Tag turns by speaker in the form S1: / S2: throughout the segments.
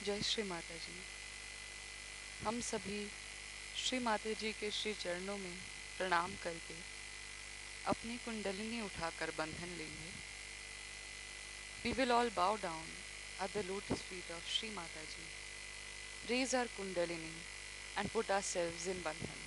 S1: जय श्री माता जी। हम सभी श्री माता जी के श्री चरणों में प्रणाम करके अपनी कुंडलिनी उठाकर बंधन लेंगे। We will all bow down at the lotus feet of Shri Mata Ji, raise our kundalini and put ourselves in bandhan.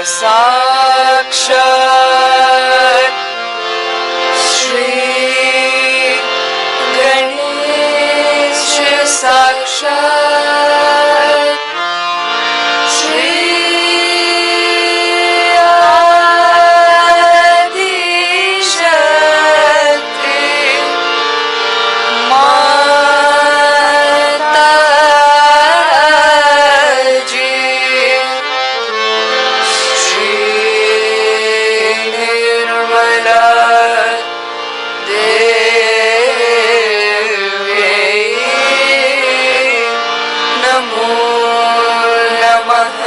S1: साक्षात् श्री गणेश साक्षात् श्री आदिशक्ति माताजी श्री निर्मला देवी नमो नमः।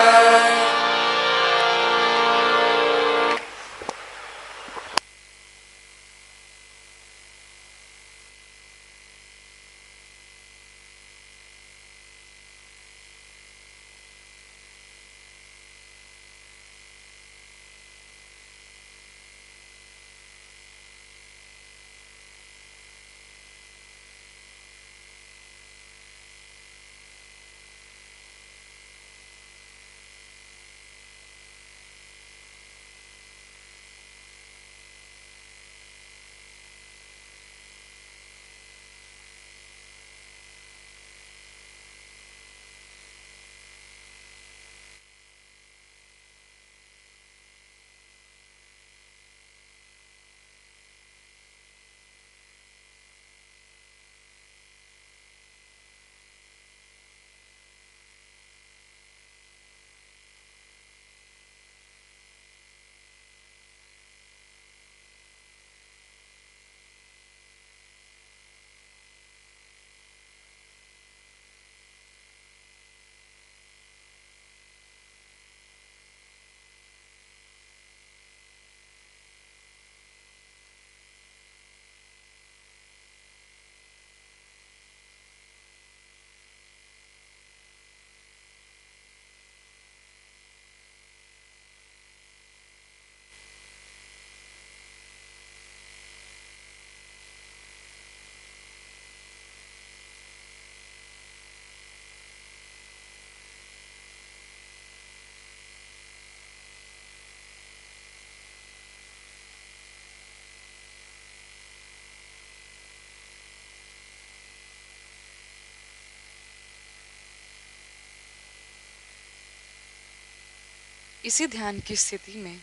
S1: इसी ध्यान की स्थिति में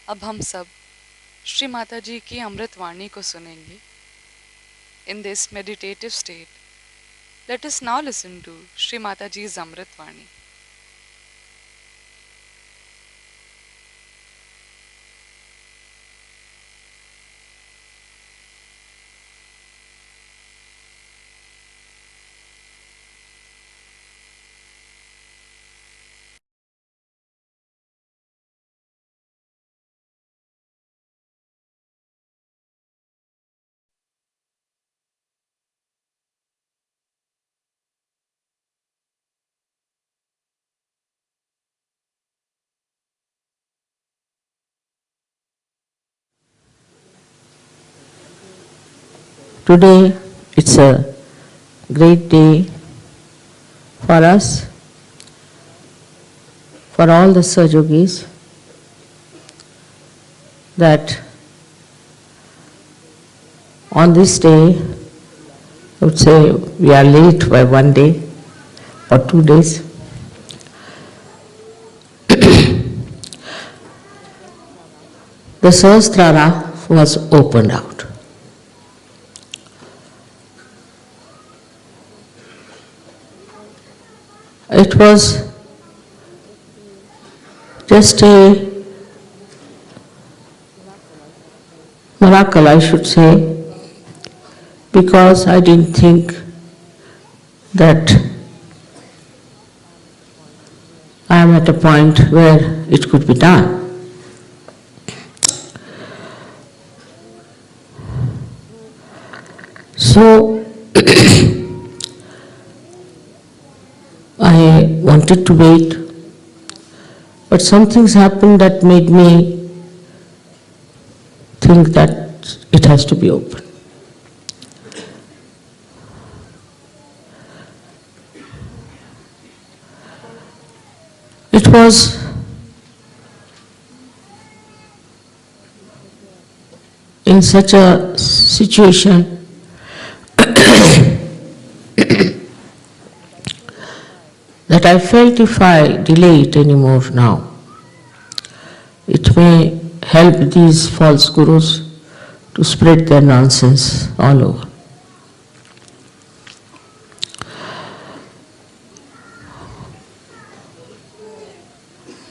S1: अब हम सब श्री माता जी की अमृतवाणी को सुनेंगे। In this meditative state, let us now listen to Shri Mata Ji's Amritvani.
S2: Today it's a great day for us, for all the Sahayogis, that on this day, I would say we are late by 1 day or 2 days. The Sahasrara was opened out. It was just a miracle, I should say, because I didn't think that I am at a point where it could be done. So I wanted to wait, but some things happened that made me think that it has to be open. It was in such a situation that I felt if I delay it anymore now, it may help these false gurus to spread their nonsense all over.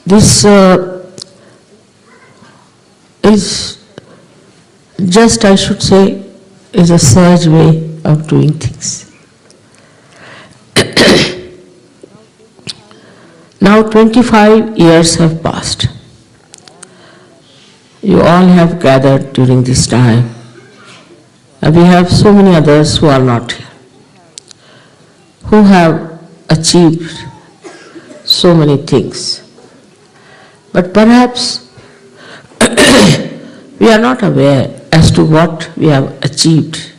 S2: This is just, I should say, is a sage way of doing things. Now 25 years have passed. You all have gathered during this time, and we have so many others who are not here, who have achieved so many things. But perhaps we are not aware as to what we have achieved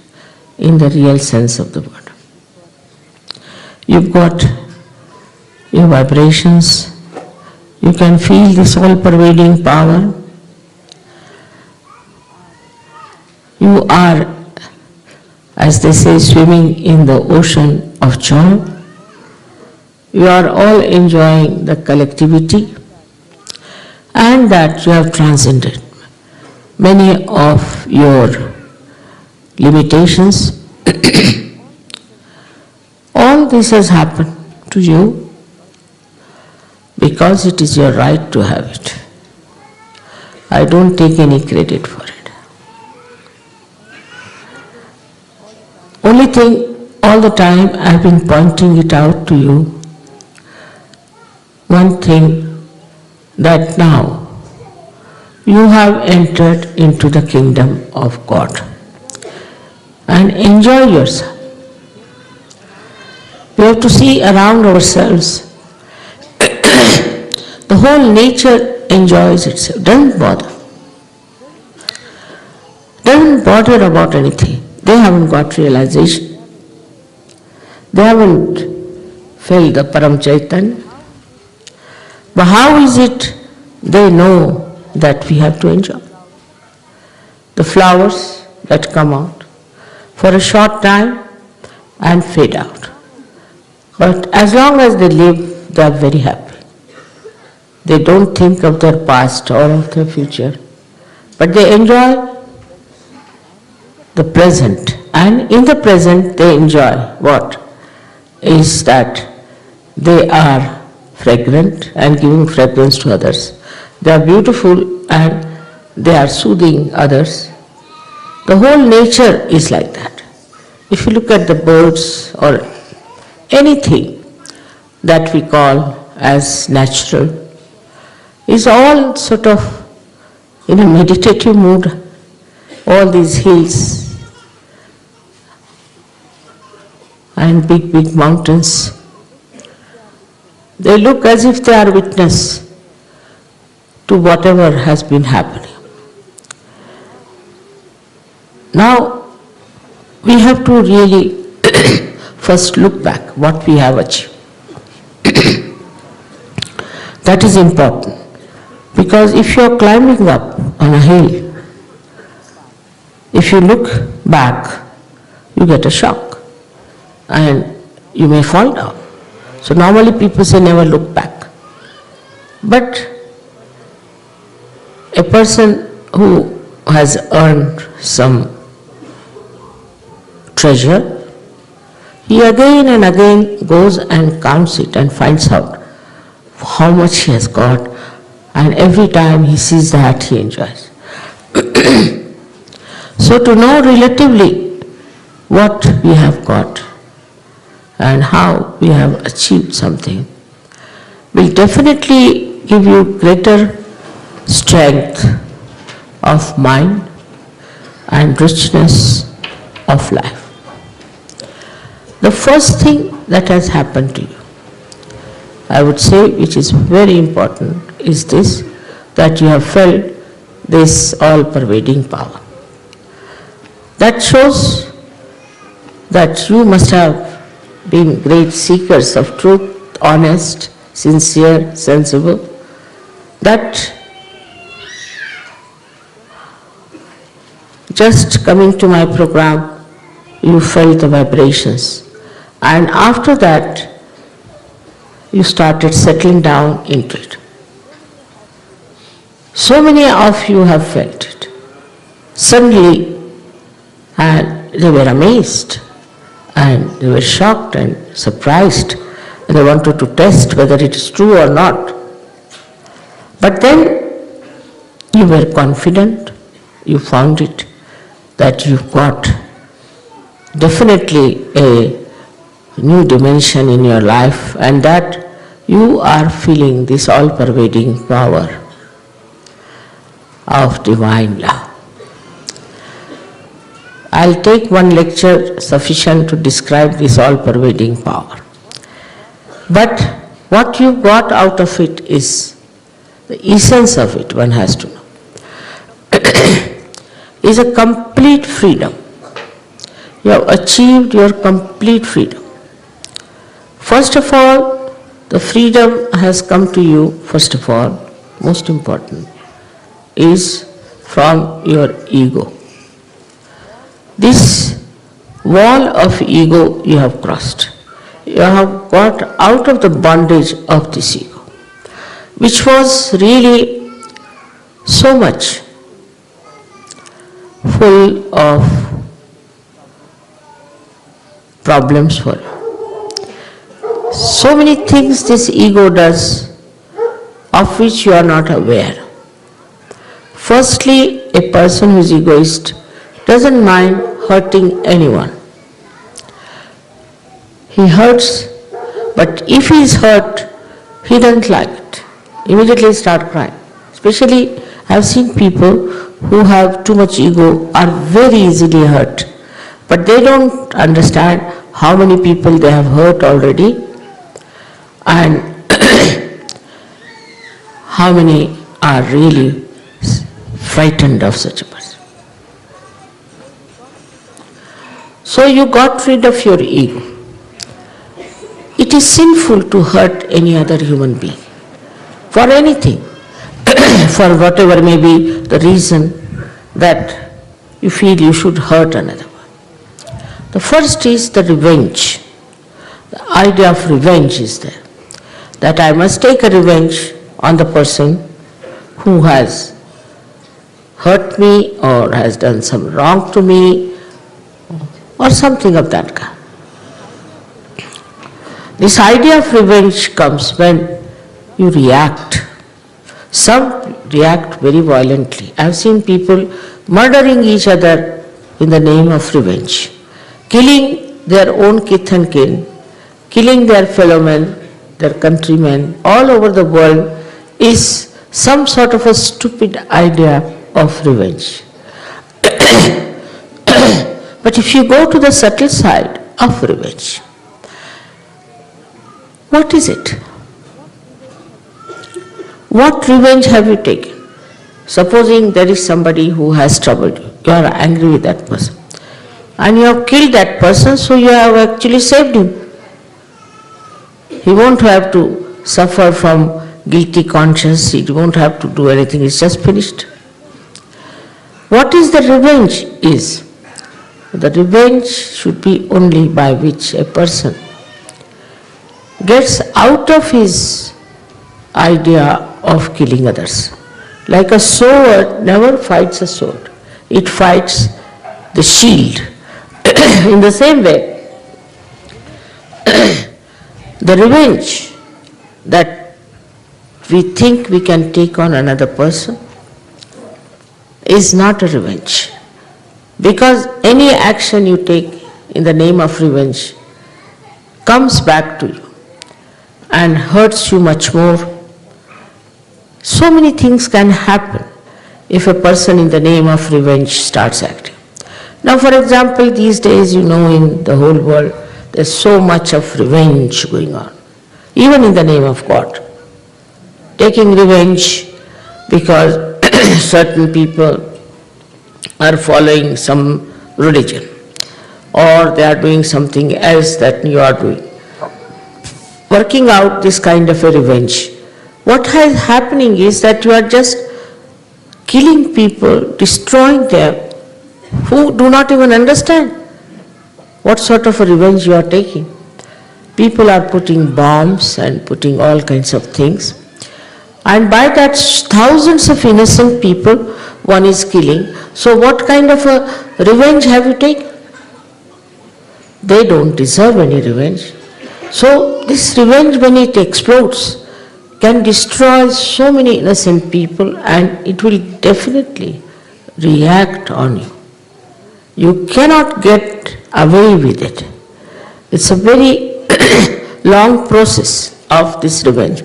S2: in the real sense of the word. You've got your vibrations, you can feel this all-pervading power. You are, as they say, swimming in the ocean of joy. You are all enjoying the collectivity, and that you have transcended many of your limitations. All this has happened to you because it is your right to have it. I don't take any credit for it. Only thing, all the time I've been pointing it out to you, one thing, that now you have entered into the kingdom of God and enjoy yourself. We have to see around ourselves. The whole nature enjoys itself, doesn't bother. Doesn't bother about anything. They haven't got realization. They haven't felt the Param Chaitanya. But how is it they know that we have to enjoy? The flowers that come out for a short time and fade out. But as long as they live, they are very happy. They don't think of their past or of their future, but they enjoy the present. And in the present they enjoy what? Is that they are fragrant and giving fragrance to others. They are beautiful and they are soothing others. The whole nature is like that. If you look at the birds or anything that we call as natural, is all sort of in a meditative mood. All these hills and big mountains, they look as if they are witness to whatever has been happening. Now, we have to really first look back what we have achieved. That is important, because if you are climbing up on a hill, if you look back, you get a shock and you may fall down. So normally people say never look back. But a person who has earned some treasure, he again and again goes and counts it and finds out how much he has got, and every time he sees that, he enjoys. So to know relatively what we have got and how we have achieved something will definitely give you greater strength of mind and richness of life. The first thing that has happened to you, I would say, which is very important, is this, that you have felt this all-pervading power. That shows that you must have been great seekers of truth, honest, sincere, sensible, that just coming to my program, you felt the vibrations. And after that, you started settling down into it. So many of you have felt it. Suddenly, and they were amazed, and they were shocked and surprised, and they wanted to test whether it is true or not. But then you were confident, you found it, that you've got definitely a new dimension in your life, and that you are feeling this all-pervading power of divine love. I'll take one lecture sufficient to describe this all-pervading power. But what you got out of it is the essence of it, one has to know, is a complete freedom. You have achieved your complete freedom. First of all, the freedom has come to you, first of all, most important, is from your ego. This wall of ego you have crossed. You have got out of the bondage of this ego, which was really so much full of problems for you. So many things this ego does of which you are not aware. Firstly, a person who is egoist doesn't mind hurting anyone. He hurts, but if he is hurt, he doesn't like it. Immediately start crying. Especially, I have seen people who have too much ego are very easily hurt, but they don't understand how many people they have hurt already and how many are really frightened of such a person. So you got rid of your ego. It is sinful to hurt any other human being for anything, for whatever may be the reason that you feel you should hurt another one. The first is the revenge. The idea of revenge is there, that I must take a revenge on the person who has hurt me or has done some wrong to me or something of that kind. This idea of revenge comes when you react. Some react very violently. I have seen people murdering each other in the name of revenge, killing their own kith and kin, killing their fellow men, their countrymen all over the world is some sort of a stupid idea of revenge. But if you go to the subtle side of revenge, what is it? What revenge have you taken? Supposing there is somebody who has troubled you, you are angry with that person, and you have killed that person, so you have actually saved him. He won't have to suffer from guilty conscience, he won't have to do anything, it's just finished. What is the revenge is? The revenge should be only by which a person gets out of his idea of killing others. Like a sword never fights a sword, it fights the shield. In the same way, the revenge that we think we can take on another person is not a revenge. Because any action you take in the name of revenge comes back to you and hurts you much more. So many things can happen if a person in the name of revenge starts acting. Now, for example, these days, in the whole world, there's so much of revenge going on, even in the name of God. Taking revenge because certain people are following some religion, or they are doing something else that you are doing. Working out this kind of a revenge. What is happening is that you are just killing people, destroying them who do not even understand what sort of a revenge you are taking. People are putting bombs and putting all kinds of things. And by that, thousands of innocent people one is killing. So what kind of a revenge have you taken? They don't deserve any revenge. So this revenge, when it explodes, can destroy so many innocent people, and it will definitely react on you. You cannot get away with it. It's a very long process of this revenge.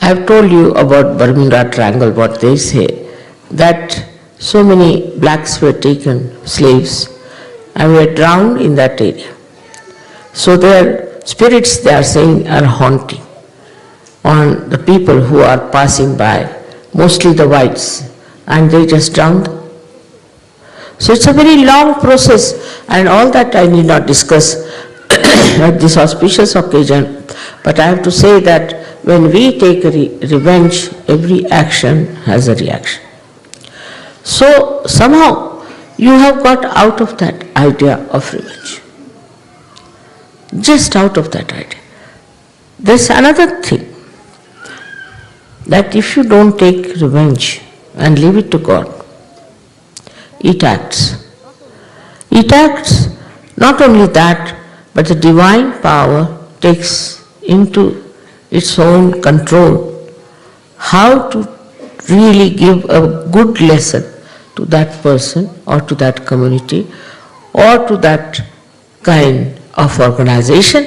S2: I have told you about Bermuda Triangle, what they say, that so many blacks were taken, slaves, and were drowned in that area. So their spirits, they are saying, are haunting on the people who are passing by, mostly the whites, and they just drowned them. So it's a very long process, and all that I need not discuss at this auspicious occasion, but I have to say that when we take revenge, every action has a reaction. So somehow you have got out of that idea of revenge. Just out of that idea. There's another thing, that if you don't take revenge and leave it to God, it acts. It acts. Not only that, but the divine power takes into its own control how to really give a good lesson to that person or to that community or to that kind of organization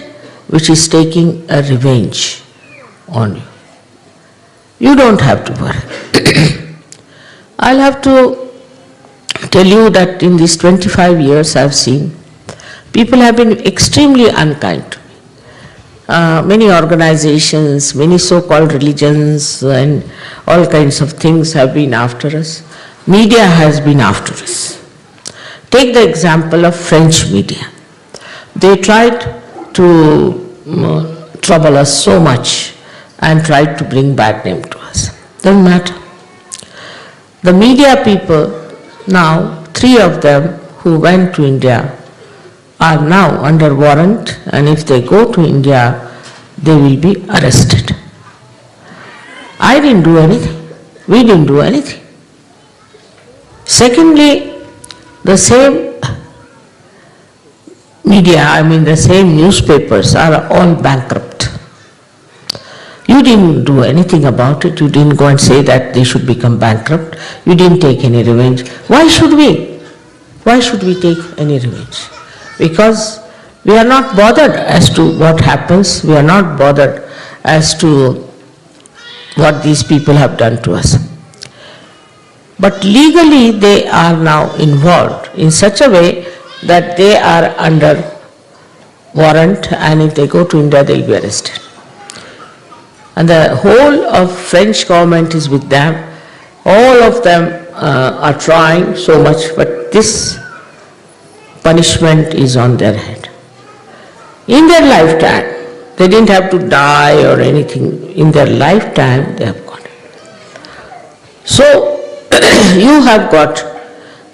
S2: which is taking a revenge on you. You don't have to worry. I'll have to tell you that in these 25 years I've seen people have been extremely unkind to me. Many organizations, many so-called religions and all kinds of things have been after us. Media has been after us. Take the example of French media. They tried to trouble us so much and tried to bring bad name to us. Doesn't matter. The media people now, 3 of them who went to India are now under warrant, and if they go to India, they will be arrested. I didn't do anything. We didn't do anything. Secondly, the same media, the same newspapers are all bankrupt. You didn't do anything about it. You didn't go and say that they should become bankrupt. You didn't take any revenge. Why should we? Why should we take any revenge? Because we are not bothered as to what happens. We are not bothered as to what these people have done to us. But legally they are now involved in such a way that they are under warrant, and if they go to India, they will be arrested. And the whole of French government is with them. All of them are trying so much, but this punishment is on their head. In their lifetime, they didn't have to die or anything. In their lifetime, they have got it. So, you have got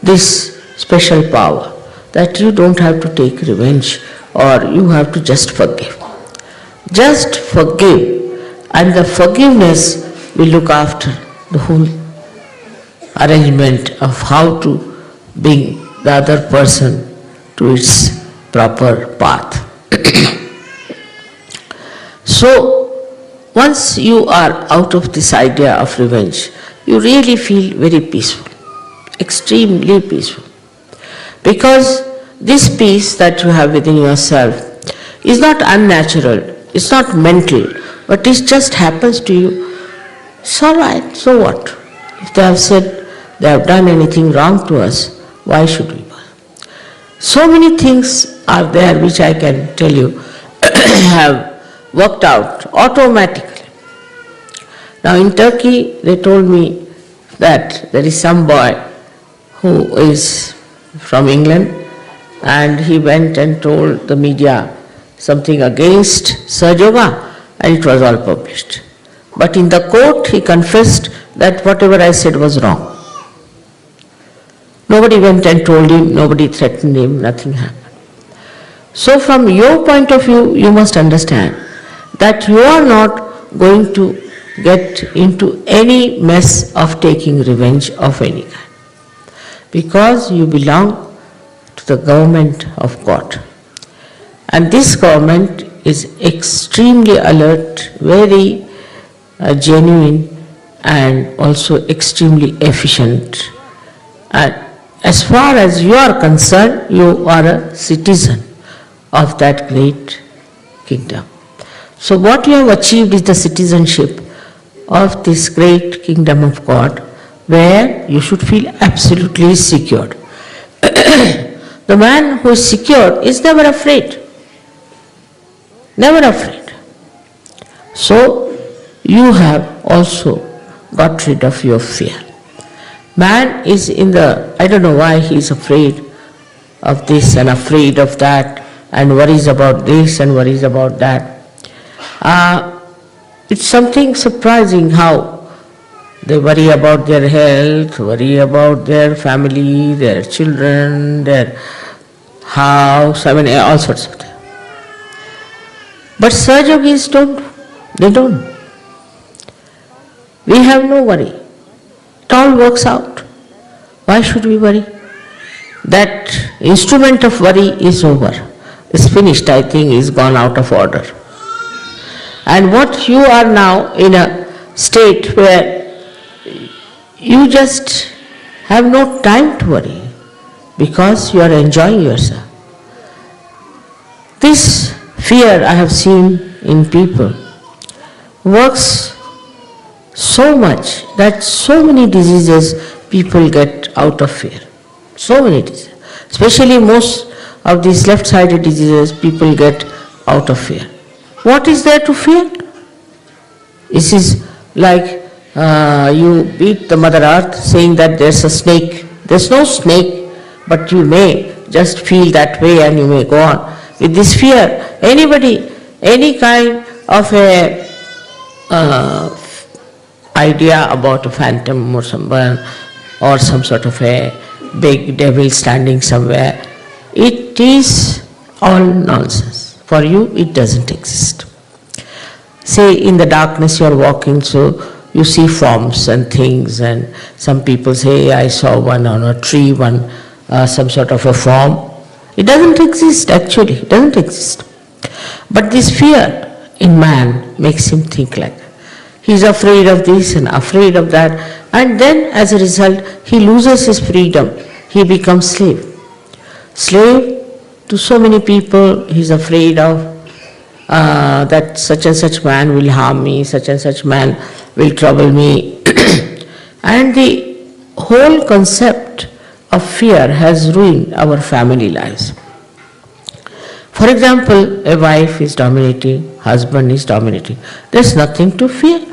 S2: this special power that you don't have to take revenge, or you have to just forgive. Just forgive, and the forgiveness will look after the whole arrangement of how to bring the other person to its proper path. So, once you are out of this idea of revenge, you really feel very peaceful, extremely peaceful. Because this peace that you have within yourself is not unnatural, it's not mental, but it just happens to you. It's all right, so what? If they have said they have done anything wrong to us, why should we? So many things are there which I can tell you have worked out automatically. Now in Turkey, they told me that there is some boy who is from England, and he went and told the media something against Sahaj Yoga, and it was all published. but in the court he confessed that whatever I said was wrong. Nobody went and told him, nobody threatened him, nothing happened. So from your point of view, you must understand that you are not going to get into any mess of taking revenge of any kind, because you belong to the government of God. And this government is extremely alert, very genuine, and also extremely efficient. And as far as you are concerned, you are a citizen of that great kingdom. So what you have achieved is the citizenship of this great kingdom of God, where you should feel absolutely secured. The man who is secure is never afraid. Never afraid. So you have also got rid of your fear. Man is in the, I don't know why he is afraid of this and afraid of that, and worries about this and worries about that. It's something surprising how they worry about their health, worry about their family, their children, their house, all sorts of things. But Saj Yogis don't. They don't. We have no worry. It all works out. Why should we worry? That instrument of worry is over. It's finished, I think, is gone out of order. And what you are now in a state where you just have no time to worry, because you are enjoying yourself. This fear I have seen in people works so much that so many diseases people get out of fear. So many diseases. Especially most of these left-sided diseases people get out of fear. What is there to fear? This is like you beat the Mother Earth saying that there's a snake. There's no snake, but you may just feel that way and you may go on. With this fear, anybody, any kind of a idea about a phantom or someone, or some sort of a big devil standing somewhere, it is all nonsense. For you, it doesn't exist. Say in the darkness you are walking, so you see forms and things, and some people say, I saw one on a tree, some sort of a form. It doesn't exist actually, it doesn't exist. But this fear in man makes him think like that. He is afraid of this and afraid of that, and then as a result he loses his freedom. He becomes slave. Slave to so many people. He is afraid of that such and such man will harm me, such and such man will trouble me. And the whole concept of fear has ruined our family lives. For example, a wife is dominating, husband is dominating. There's nothing to fear.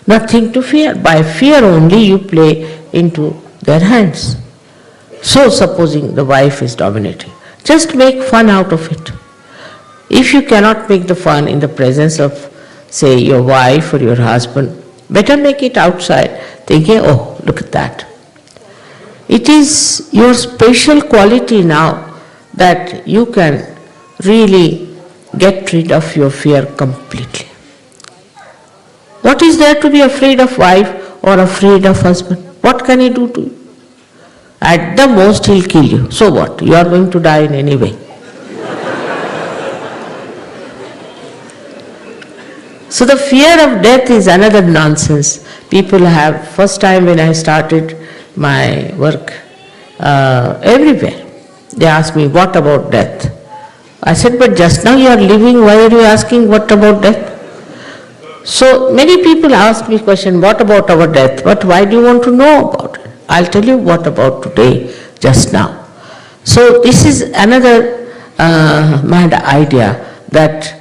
S2: Nothing to fear. By fear only you play into their hands. So supposing the wife is dominating, just make fun out of it. If you cannot make the fun in the presence of, say, your wife or your husband, better make it outside, thinking, oh, look at that. It is your special quality now that you can really get rid of your fear completely. What is there to be afraid of wife or afraid of husband? What can he do to you? At the most he'll kill you. So what? You are going to die in any way. So the fear of death is another nonsense people have. First time when I started my work, everywhere they asked me, what about death? I said, but just now you are living, why are you asking what about death? So many people ask me question, what about our death? But why do you want to know about it? I'll tell you what about today, just now. So this is another mad idea that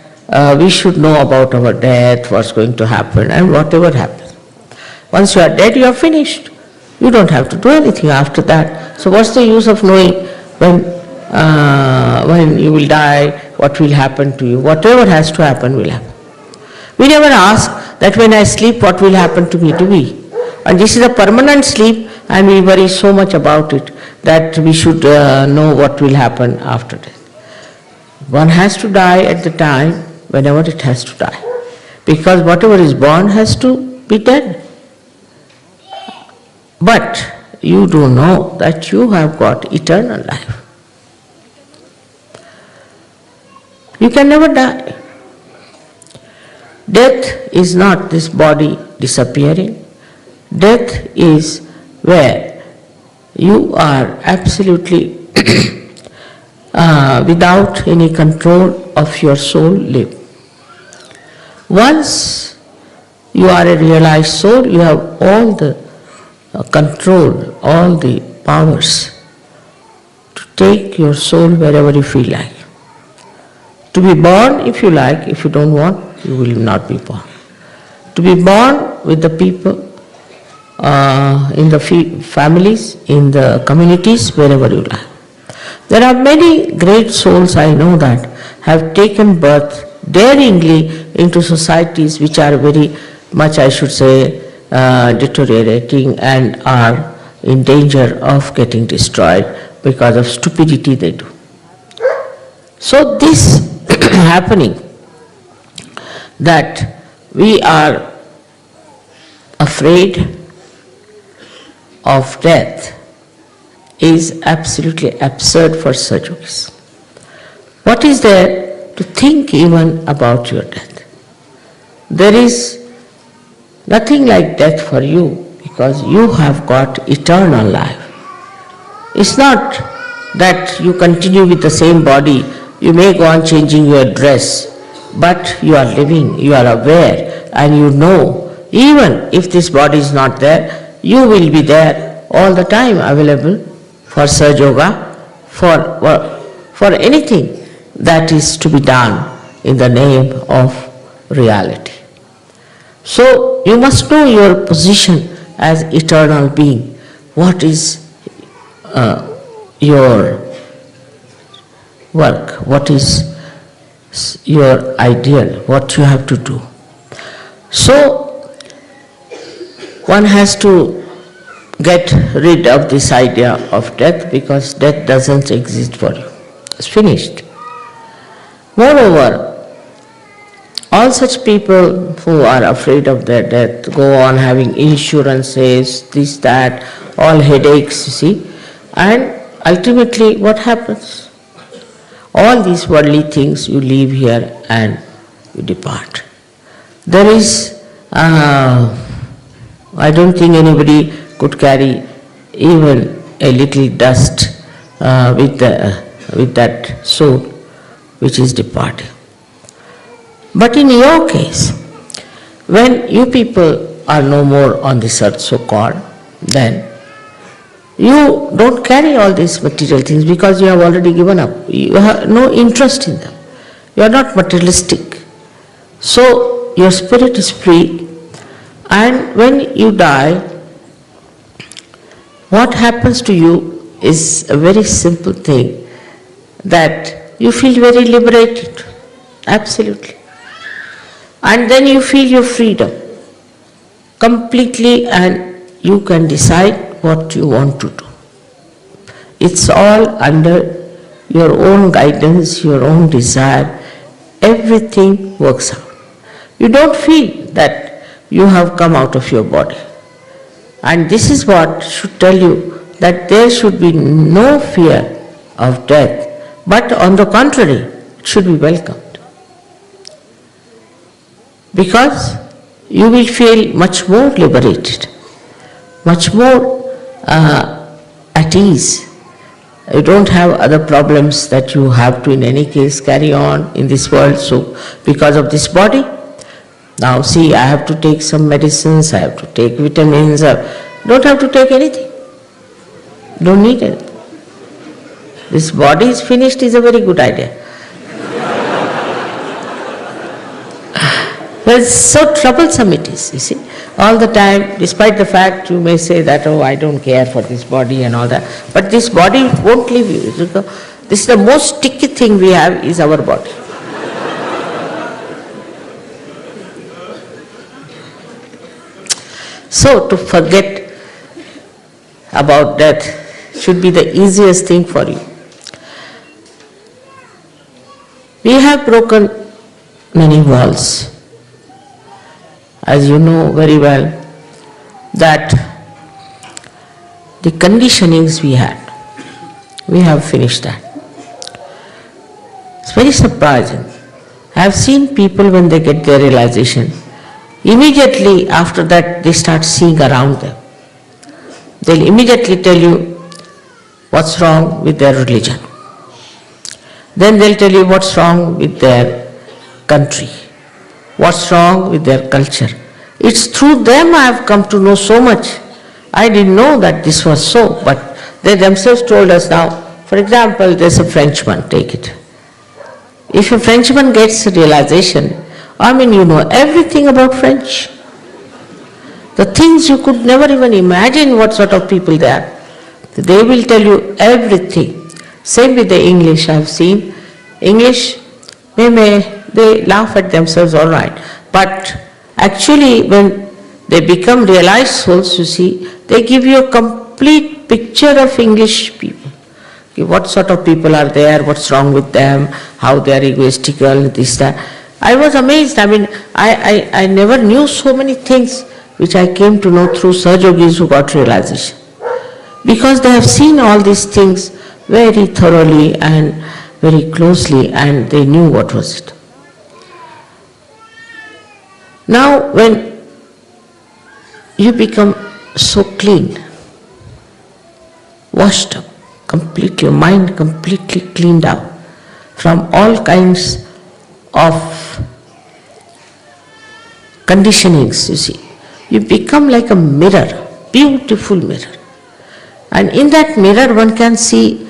S2: we should know about our death, what's going to happen, and whatever happens. Once you are dead, you are finished. You don't have to do anything after that. So what's the use of knowing when you will die, what will happen to you? Whatever has to happen will happen. We never ask that when I sleep what will happen to me, do we? And this is a permanent sleep and we worry so much about it that we should know what will happen after death. One has to die at the time whenever it has to die. Because whatever is born has to be dead. But you do know that you have got eternal life. You can never die. Death is not this body disappearing. Death is where you are absolutely without any control of your soul live. Once you are a realized soul, you have all the control, all the powers to take your soul wherever you feel like. To be born if you like, if you don't want, you will not be born. To be born with the people, in the families, in the communities, wherever you like. There are many great souls I know that have taken birth daringly into societies which are very much, I should say, deteriorating and are in danger of getting destroyed because of stupidity they do. So this happening, that we are afraid of death, is absolutely absurd for such yogis. What is there to think even about your death? There is nothing like death for you because you have got eternal life. It's not that you continue with the same body, you may go on changing your dress, but you are living, you are aware, and you know, even if this body is not there, you will be there all the time available for Sahaja Yoga, for anything that is to be done in the name of reality. So you must know your position as eternal being. What is your work? What is your ideal? What you have to do? So one has to get rid of this idea of death because death doesn't exist for you. It's finished. Moreover, all such people who are afraid of their death go on having insurances, this, that, all headaches, you see, and ultimately what happens? All these worldly things you leave here and you depart. There is, I don't think anybody could carry even a little dust with that soul which is departing. But in your case, when you people are no more on this earth, so-called, then you don't carry all these material things because you have already given up. You have no interest in them. You are not materialistic. So your spirit is free, and when you die, what happens to you is a very simple thing, that you feel very liberated, absolutely. And then you feel your freedom completely, and you can decide what you want to do. It's all under your own guidance, your own desire. Everything works out. You don't feel that you have come out of your body. And this is what should tell you that there should be no fear of death, but on the contrary, it should be welcomed. Because you will feel much more liberated, much more at ease. You don't have other problems that you have to in any case carry on in this world. So because of this body, now see, I have to take some medicines, I have to take vitamins, don't have to take anything. Don't need it. This body is finished is a very good idea. But it's so troublesome it is, you see. All the time, despite the fact you may say that, oh, I don't care for this body and all that, but this body won't leave you. This is the most sticky thing we have is our body. So to forget about death should be the easiest thing for you. We have broken many walls. As you know very well, that the conditionings we had, we have finished that. It's very surprising. I have seen people when they get their realization, immediately after that they start seeing around them. They'll immediately tell you what's wrong with their religion. Then they'll tell you what's wrong with their country, what's wrong with their culture. It's through them I have come to know so much. I didn't know that this was so, but they themselves told us now. For example, there's a Frenchman, take it. If a Frenchman gets a realization, you know everything about French. The things you could never even imagine what sort of people they are. They will tell you everything. Same with the English, I have seen. English, they laugh at themselves, all right. But actually when they become realized souls, you see, they give you a complete picture of English people. What sort of people are there, what's wrong with them, how they are egoistical, this, that. I was amazed. I never knew so many things which I came to know through Sahaj Yogis who got realization. Because they have seen all these things very thoroughly and very closely, and they knew what was it. Now when you become so clean, washed up, completely, your mind completely cleaned out from all kinds of conditionings, you see. You become like a mirror, beautiful mirror. And in that mirror one can see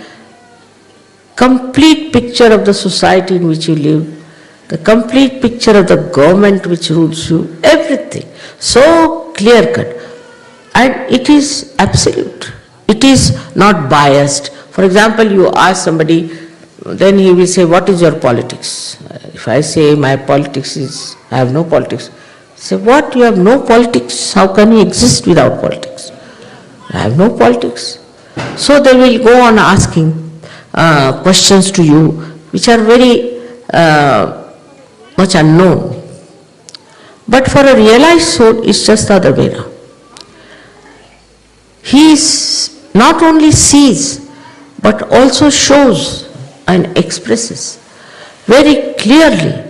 S2: complete picture of the society in which you live, the complete picture of the government which rules you, everything. So clear cut. And it is absolute. It is not biased. For example, you ask somebody, then he will say, what is your politics? If I say my politics is, I have no politics. Say, what? You have no politics? How can you exist without politics? I have no politics. So they will go on asking questions to you which are very much unknown. But for a realized soul, it's just the other way around. He not only sees, but also shows and expresses very clearly.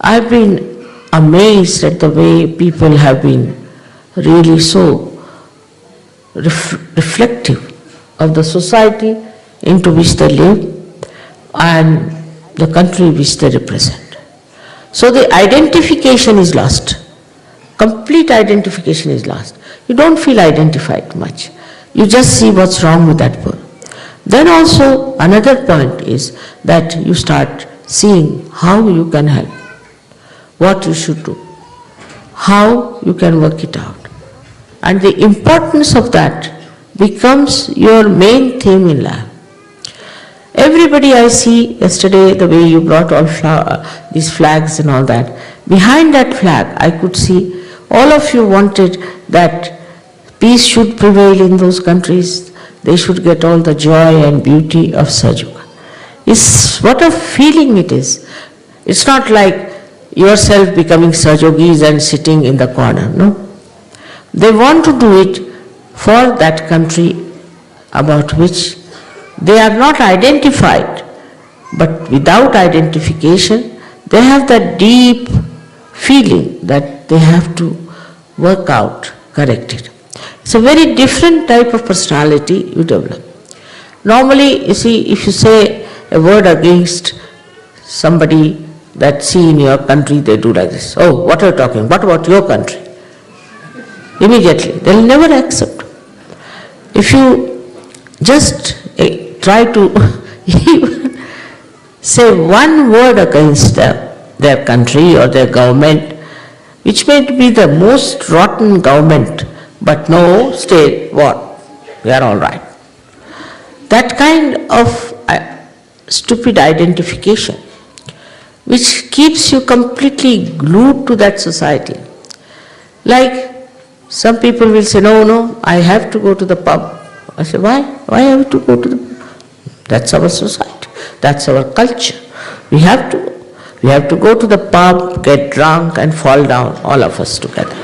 S2: I've been amazed at the way people have been really so reflective of the society into which they live and the country which they represent. So the identification is lost. Complete identification is lost. You don't feel identified much. You just see what's wrong with that person. Then also another point is that you start seeing how you can help, what you should do, how you can work it out. And the importance of that becomes your main theme in life. Everybody I see yesterday, the way you brought all these flags and all that, behind that flag I could see all of you wanted that peace should prevail in those countries. They should get all the joy and beauty of Sahaj Yoga. It's what a feeling it is. It's not like yourself becoming Sahaj Yogis and sitting in the corner, no. They want to do it for that country about which they are not identified, but without identification, they have that deep feeling that they have to work out, correct it. It's a very different type of personality you develop. Normally, you see, if you say a word against somebody that see in your country, they do like this. Oh, what are you talking? What about your country? Immediately, they'll never accept. If you just try to even say one word against their country or their government, which may be the most rotten government, but no, stay, what? We are all right. That kind of stupid identification, which keeps you completely glued to that society. Like Some people will say, no, no, I have to go to the pub. I say, why? Why have to go to the pub? That's our society. That's our culture. We have to. We have to go to the pub, get drunk and fall down, all of us together.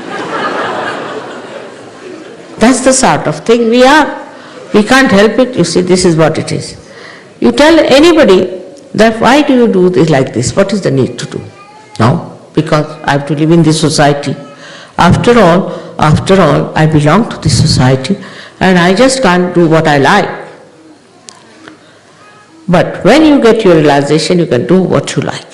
S2: That's the sort of thing we are. We can't help it. You see, this is what it is. You tell anybody that why do you do this like this? What is the need to do? No, because I have to live in this society. After all, I belong to this society and I just can't do what I like. But when you get your realization, you can do what you like.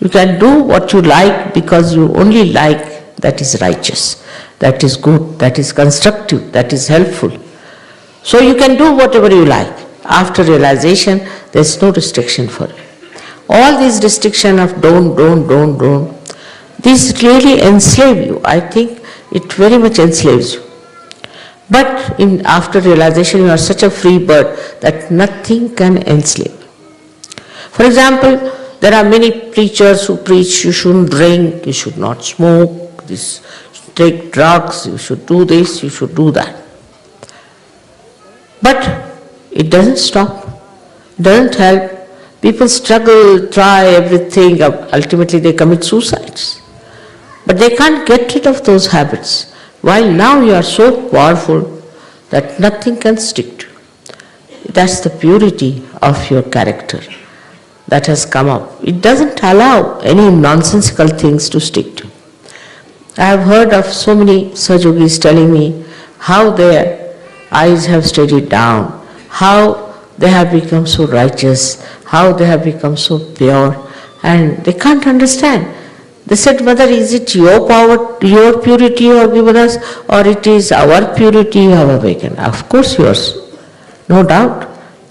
S2: You can do what you like because you only like that is righteous, that is good, that is constructive, that is helpful. So you can do whatever you like. After realization, there is no restriction for it. All these restrictions of don't, these really enslave you. I think it very much enslaves you. But after realization, you are such a free bird that nothing can enslave. For example, there are many preachers who preach you shouldn't drink, you should not smoke, take drugs, you should do this, you should do that. But it doesn't stop, it doesn't help. People struggle, try everything, ultimately they commit suicides. But they can't get rid of those habits. While now you are so powerful that nothing can stick to you. That's the purity of your character that has come up. It doesn't allow any nonsensical things to stick to you. I have heard of so many Sahajogis telling me how their eyes have steadied down, how they have become so righteous, how they have become so pure, and they can't understand. They said, Mother, is it your power, your purity you have given us, or it is our purity you have awakened? Of course yours, no doubt.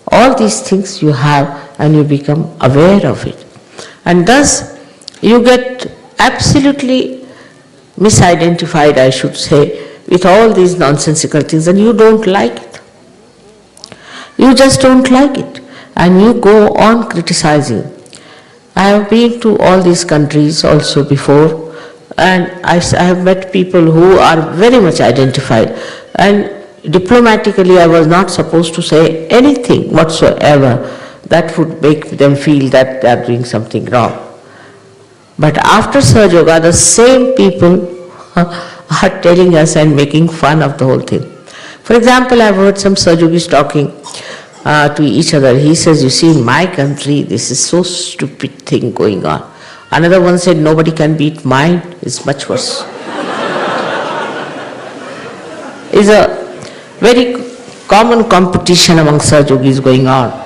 S2: All these things you have and you become aware of it. And thus you get absolutely misidentified, I should say, with all these nonsensical things, and you don't like it. You just don't like it, and you go on criticizing. I have been to all these countries also before, and I have met people who are very much identified, and diplomatically I was not supposed to say anything whatsoever that would make them feel that they are doing something wrong. But after Sahaja Yoga, the same people are telling us and making fun of the whole thing. For example, I've heard some Sahajogis talking to each other. He says, you see, in my country, this is so stupid thing going on. Another one said, nobody can beat mine. It's much worse. It's a very common competition among Sahajogis going on.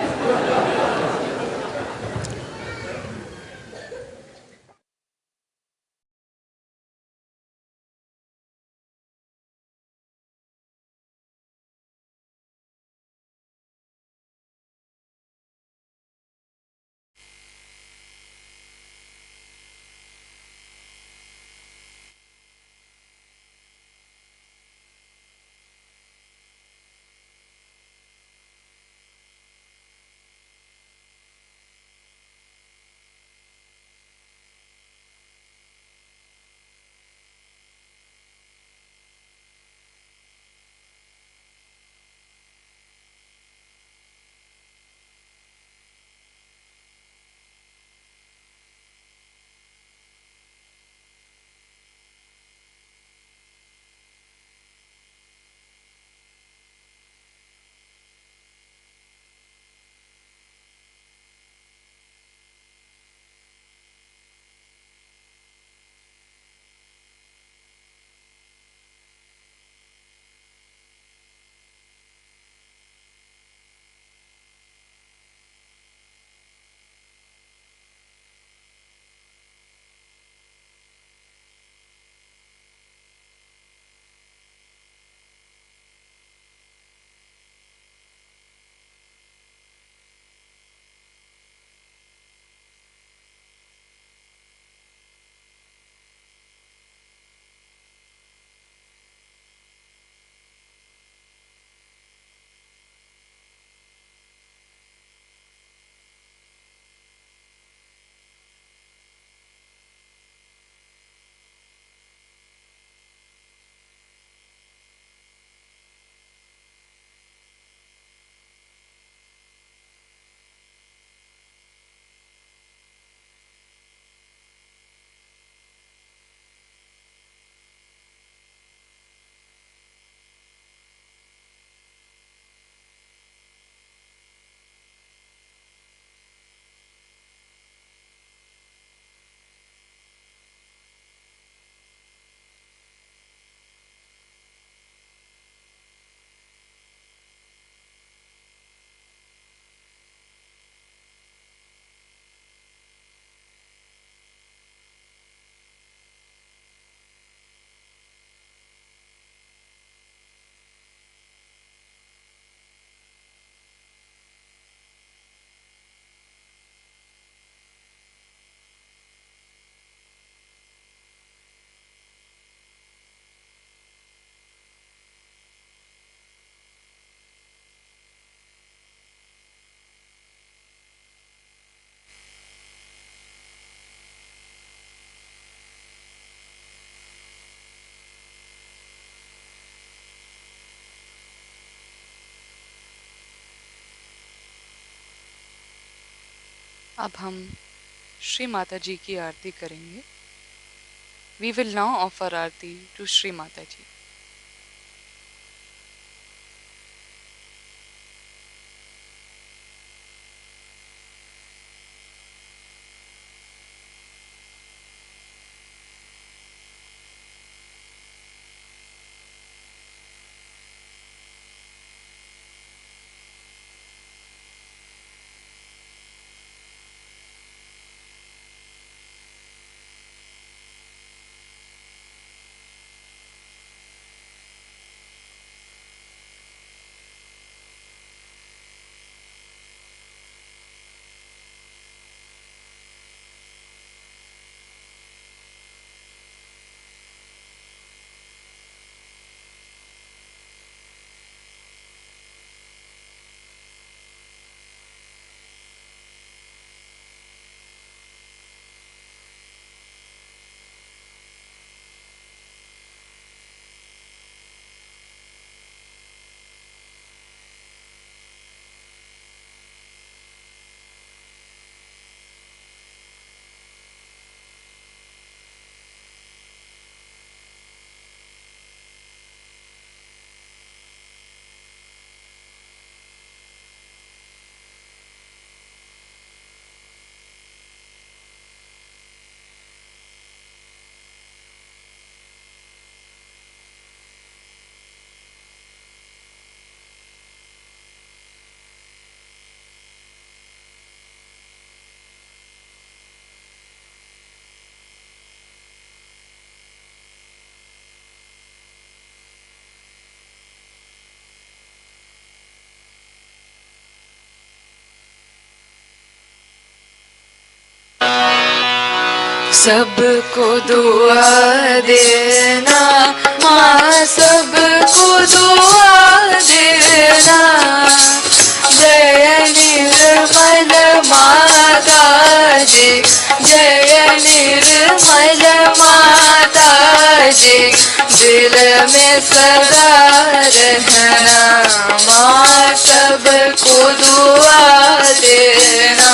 S1: अब हम श्री माता जी की आरती करेंगे. We will now offer Aarti to Shri Mata जी.
S3: सबको दुआ देना माँ, सबको दुआ देना. जय निर्मल माता जी, जय निर्मल माता जी. दिल में सदा रहना माँ, सबको दुआ देना.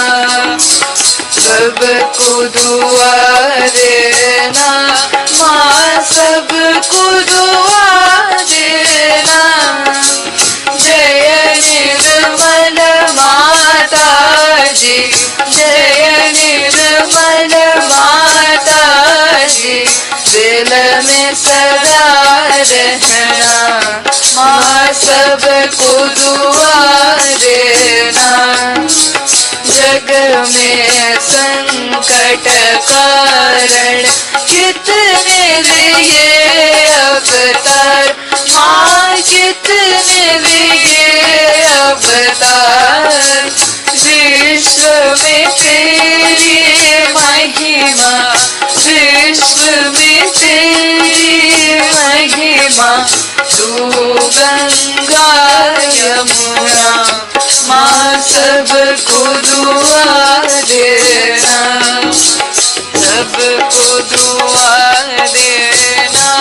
S3: सबको दुआ देना माँ, सबको दुआ देना. जय निर्मल माता जी, जय निर्मल माता जी. दिल में सदा रहना माँ, सबको दुआ देना. जग में संकट कारण कितने लिए अवतार माँ, कितने लिए अवतार. विश्व में तेरी महिमा, विश्व में तेरी महिमा. तू गंगा यमुना माँ, सबको दुआ देना. सबको दुआ देना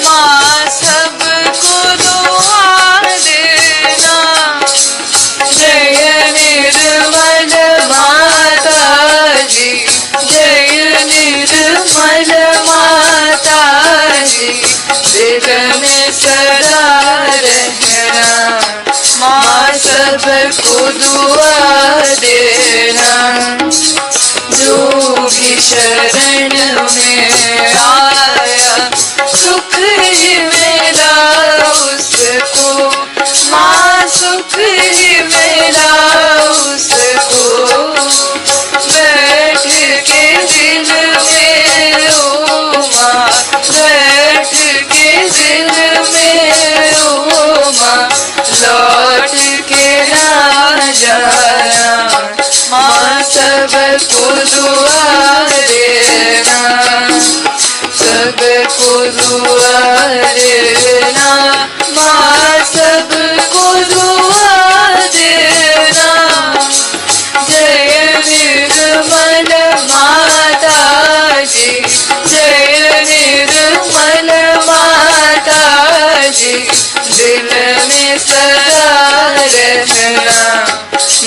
S3: माँ, सबको दुआ देना. जय निर्मल माता जी, जय निर्मल माता जी. दिल में सदा रहना माँ, सबको दुआ देना. जो भी शरण में आया सुख ही मिला उसको माँ, सुख ही मिला उसको. बैठ के दिल में ओ माँ, बैठ के दिल में ओ माँ. लौट के ना जाना माँ, सबको दुआ देना. सबको दुआ देना माँ, सबको दुआ देना. जय निर्मल माता जी, जय निर्मल माता जी. दिल में सदा रहना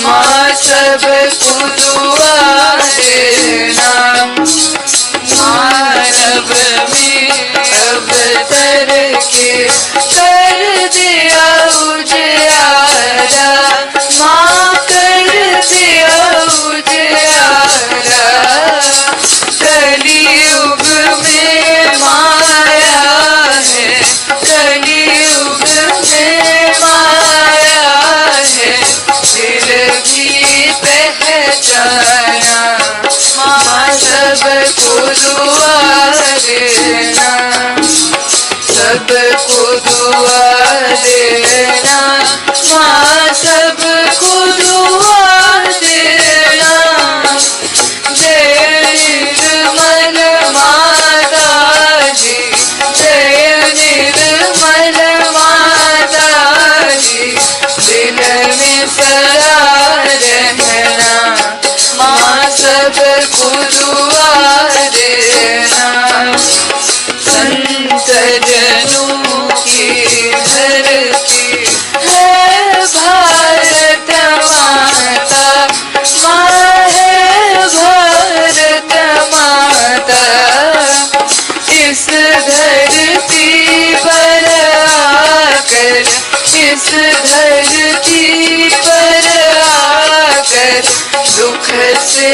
S3: माँ, सबको दुआ सबको दुआ देना, माँ सबको दुआ देना। जय निर्मल माता जी, जय निर्मल माता जी, दिल में सदा रहना, माँ सबको दुआ देना। संत जनों की धरती है भारत माता, माँ है भारत माता। इस धरती पर आकर, इस धरती पर आकर दुख से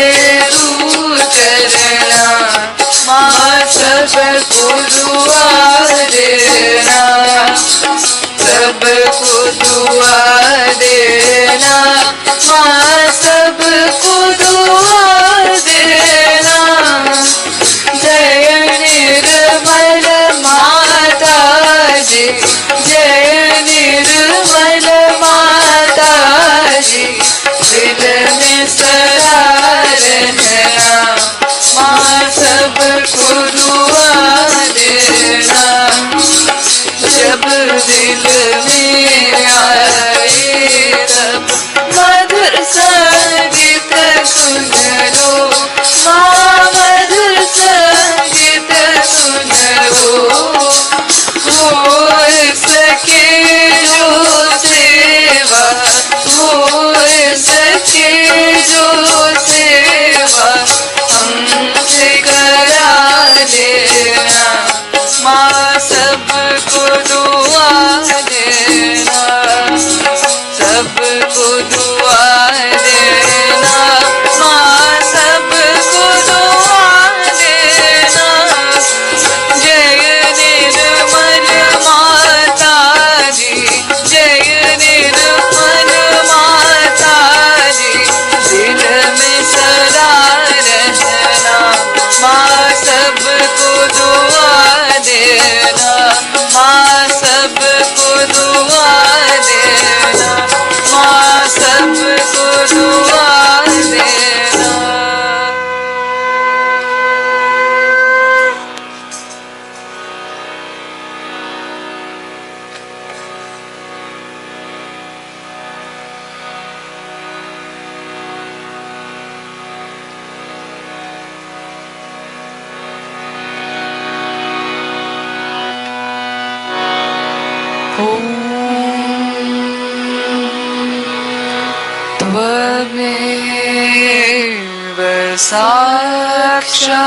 S3: दूर करना, माँ सबको दुआ देना, सबको दुआ देना, माँ सबको दुआ देना। जय निर्मल माता जी, जय निर्मल माता जी, दिल में सदा रहना, माँ सबको दुआ देना। जब दिल में आए तब मधुर संगीत सुन लो, माँ मधुर संगीत सुन लो। हो सके जो सेवा, हो सके जो सेवा हमसे करा देना, माँ सबको दुआ देना, सबको दुआ देना, माँ सबको दुआ देना। जय निर्मल माता जी, जय निर्मल माता जी, दिल में सदा रहना, माँ सबको दुआ देना, माँ सबको दुआ देना, माँ सबको दुआ देना। त्वमेव साक्षात्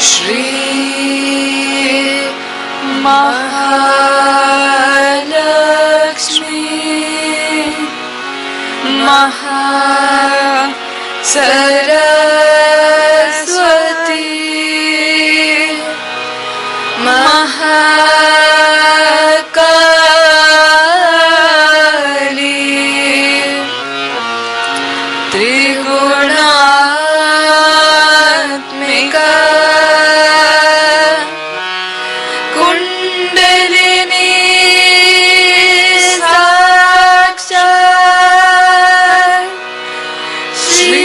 S3: श्री महालक्ष्मी महासरस्वती महाकाली त्रिगुणात्मिका कुंडलिनी साक्षात् श्री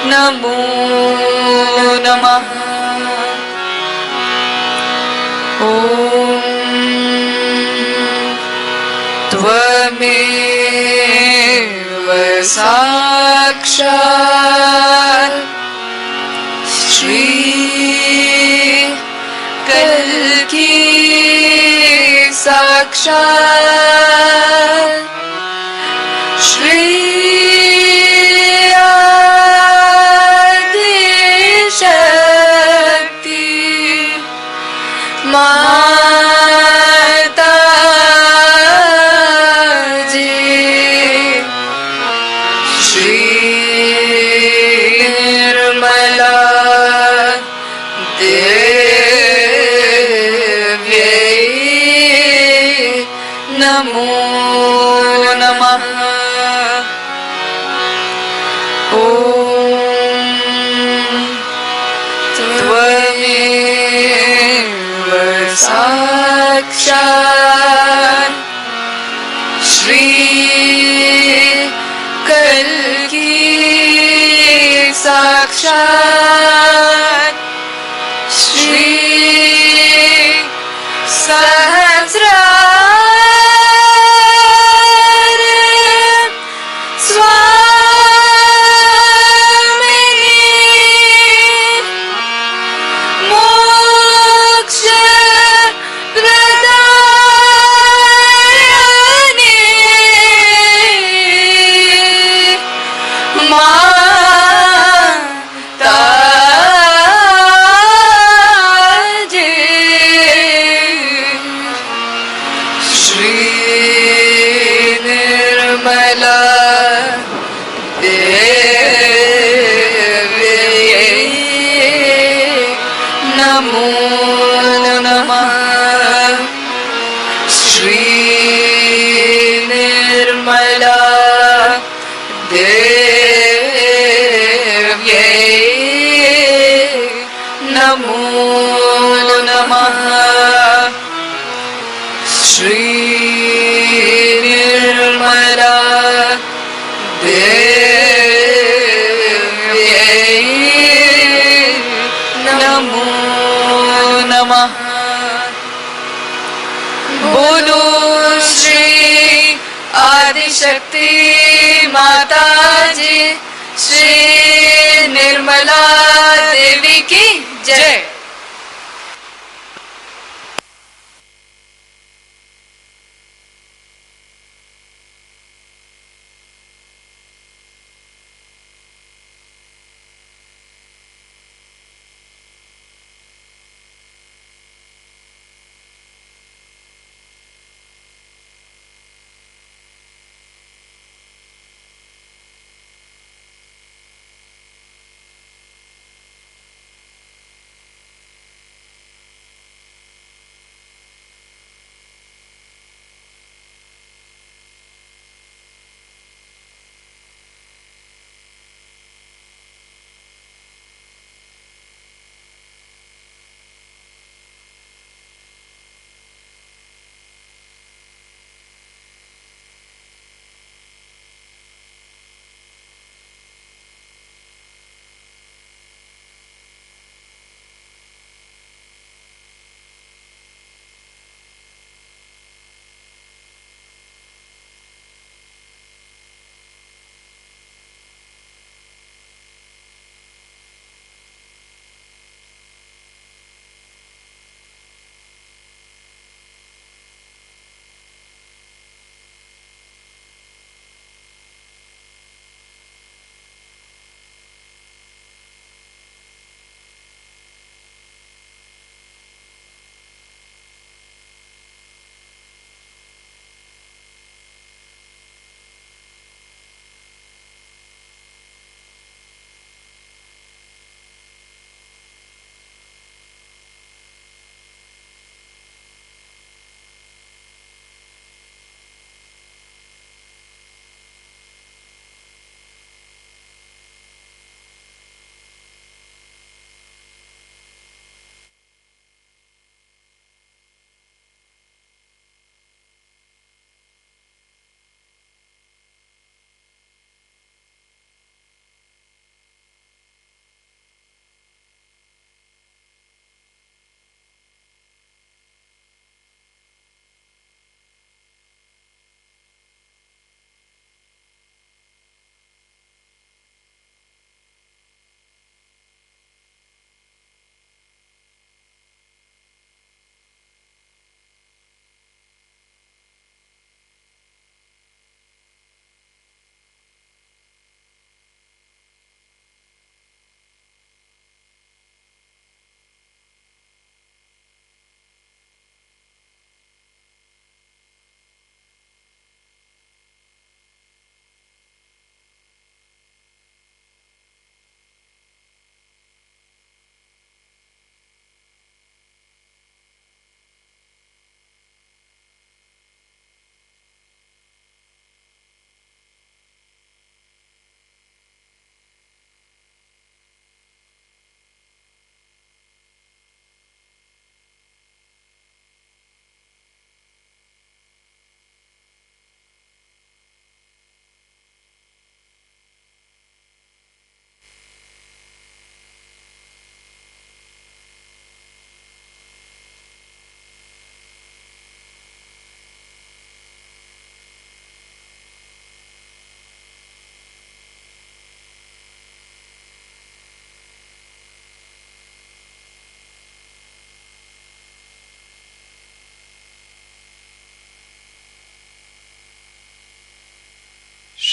S3: नमो नमः। त्वमेव साक्षात् श्री कल्की साक्षात् श्री शक्ति माता नमो नमः। ॐ त्वमेव साक्षात् श्री कल्की साक्षात् श्री सहस्रार स्वामिनी मोक्ष प्रदायिनी माता श्री निर्मला देव्यै नमो नमः। श्री निर्मला देव्यै नमो नमः। श्री निर्मला देव्यै नमो नमः। बोलो श्री आदिशक्ति माता जी श्री निर्मला देवी की जय।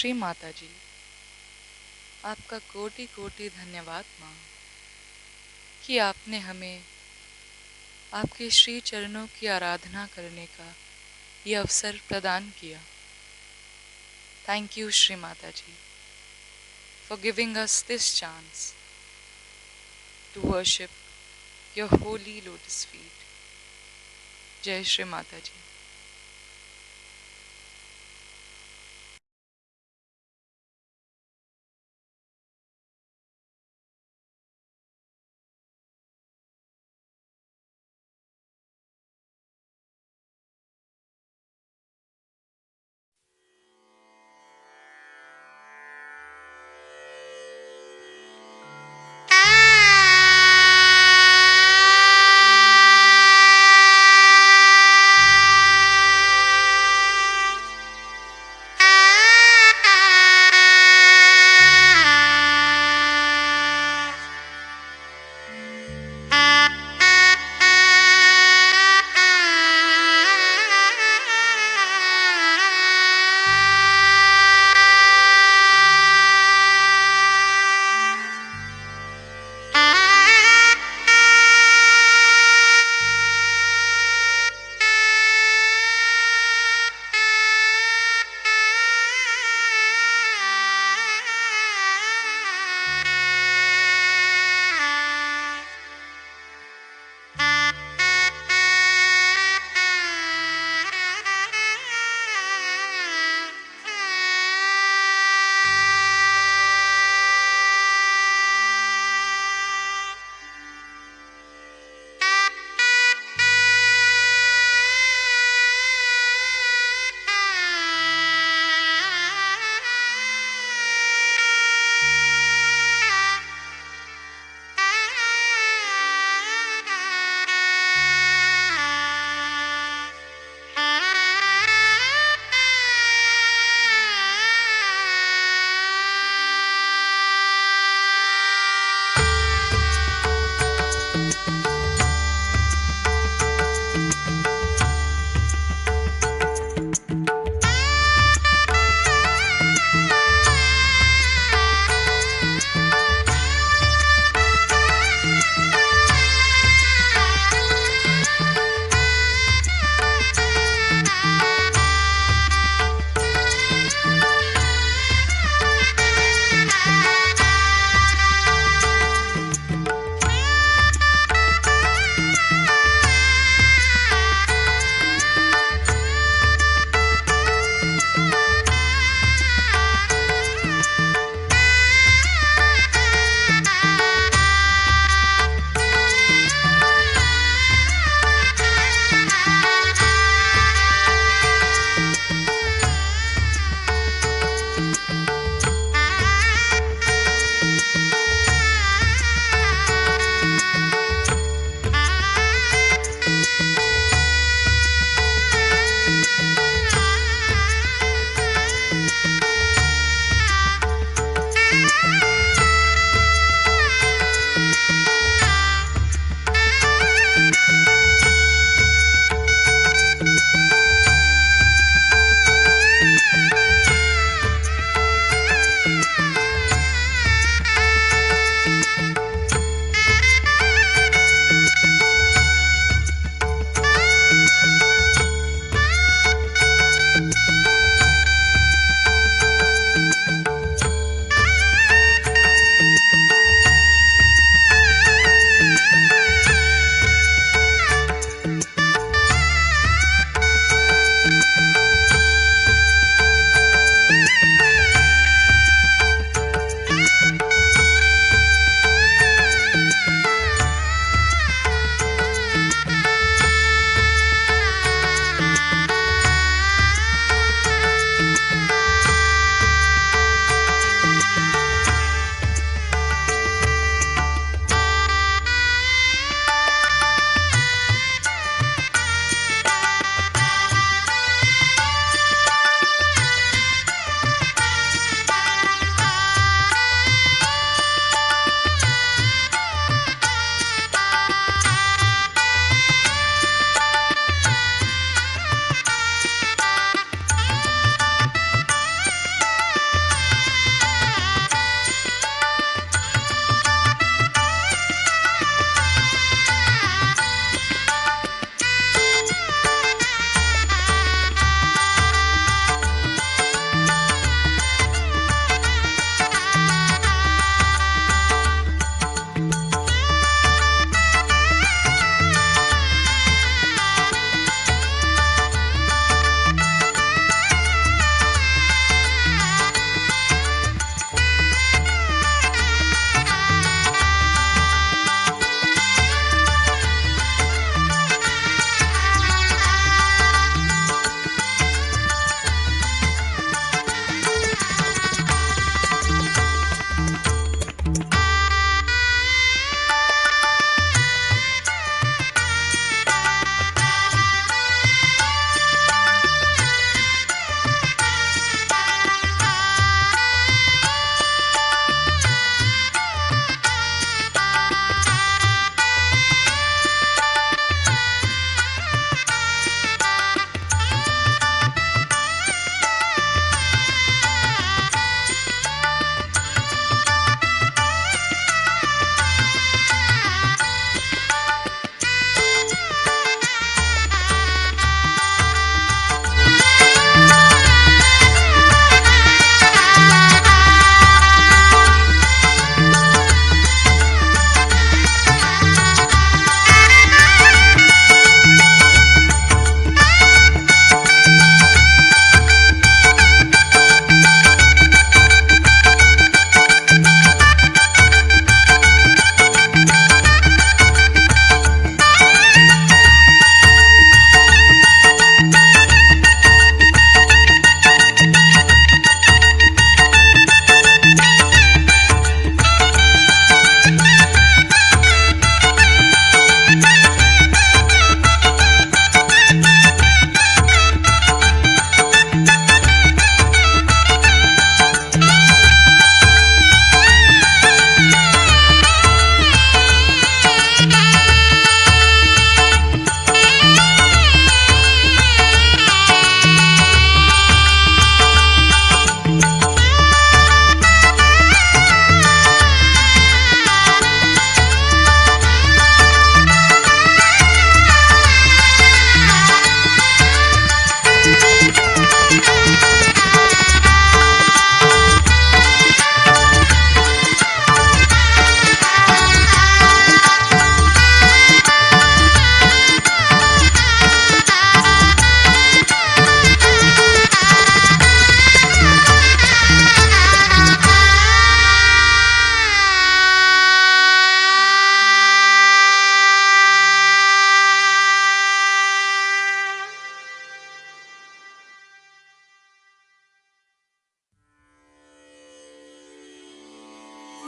S1: श्री माता जी, आपका कोटि कोटि धन्यवाद माँ कि आपने हमें आपके श्री चरणों की आराधना करने का ये अवसर प्रदान किया। Thank you Shri Mata ji for giving us this chance to worship your holy lotus feet. जय श्री माता जी।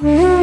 S2: Om